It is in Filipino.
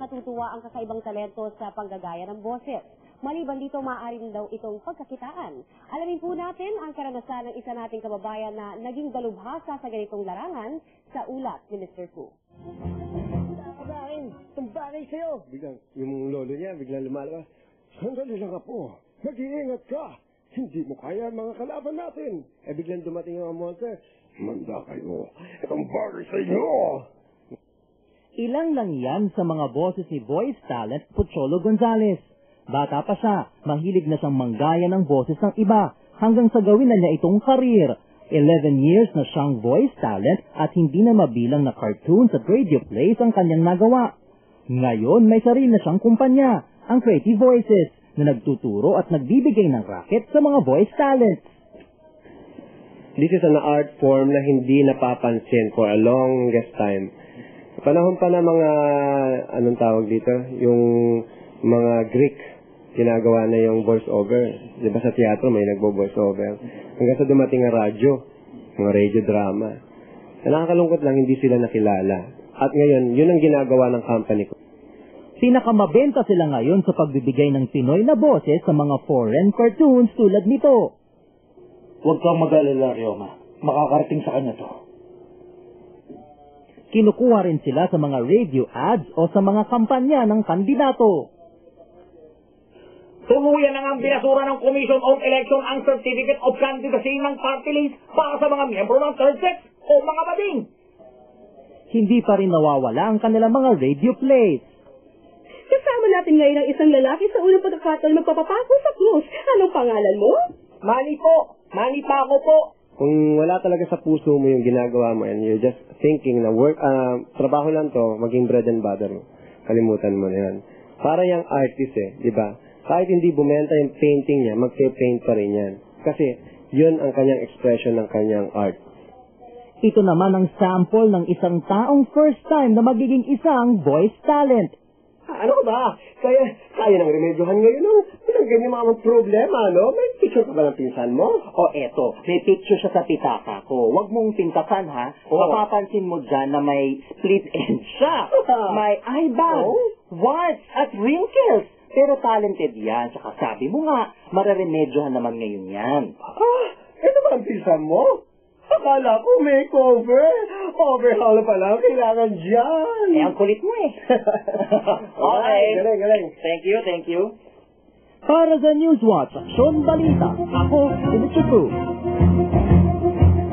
nakatutuwa ang kakaibang talento sa panggagaya ng boses. Maliban dito, maaari rin daw itong pagkakitaan. Alamin po natin ang karanasan ng isa nating kababayan na naging dalubhasa sa ganitong larangan sa ulat ni Mr. Fu. Tumbangin sa'yo! Biglang, yung lolo niya, biglang lumalabas. Sandali lang po, mag-iingat ka. Hindi mo kaya ang mga kalaban natin. Biglang dumating yung monster. Manda kayo, itong bagay sa inyo! Ilang lang yan sa mga boses ni voice talent Pocholo Gonzales. Bata pa siya, mahilig na siyang manggaya ng boses ng iba hanggang sa gawin na niya itong career. 11 years na siyang voice talent at hindi na mabilang na cartoons at radio plays ang kanyang nagawa. Ngayon may sarili na siyang kumpanya, ang Creative Voices, na nagtuturo at nagbibigay ng racket sa mga voice talents. This is an art form na hindi napapansin for a longest time. Panahon pa na mga, anong tawag dito, yung mga Greek, ginagawa na yung voice-over. Di ba sa teatro may nagbo-voice-over? Hanggang sa dumating ang radyo, mga radio drama. Nakakalungkot lang, hindi sila nakilala. At ngayon, yun ang ginagawa ng company ko. Pinakamabenta sila ngayon sa pagbibigay ng Pinoy na boses sa mga foreign cartoons tulad nito. Huwag kang mag-alala, Ryoma. Makakarating sa kanya to. Kinukuha rin sila sa mga radio ads o sa mga kampanya ng kandidato. Tuluyan na ang binasura ng Commission on Election ang Certificate of Candidacy ng party list para sa mga miyembro ng third sex o mga bading. Hindi pa rin nawawala ang kanilang mga radio plays. Kasama natin ngayon ang isang lalaki sa unang pagkakataon magpapapako sa krus. Anong pangalan mo? Manny po. Manny pa ako po. Kung wala talaga sa puso mo yung ginagawa mo and you're just thinking na work, trabaho lang to, maging bread and butter mo. Kalimutan mo na yan. Para yung artist di ba? Kahit hindi bumenta yung painting niya, magpe-paint pa rin yan. Kasi yun ang kanyang expression ng kanyang art. Ito naman ang sample ng isang taong first time na magiging isang voice talent. Ano ba? Kaya nang remedyohan ngayon ng ganyan mga problema, no? May picture ka ba ng pinsan mo? O eto, may picture siya sa pitaka ko. Huwag mong pintasan, ha? Mapapansin mo dyan na may split end siya. May eye bag, warts, at wrinkles. Pero talented yan. Saka sabi mo nga, mararemedyohan naman ngayon yan. Ito ba ang pinsan mo? Akala ko makeover. Overhaul pa lang, kailangan dyan. Ang kulit mo Okay. Galing. Thank you. Para sa Newswatch, Sean Balita, ako si Mr. Fu.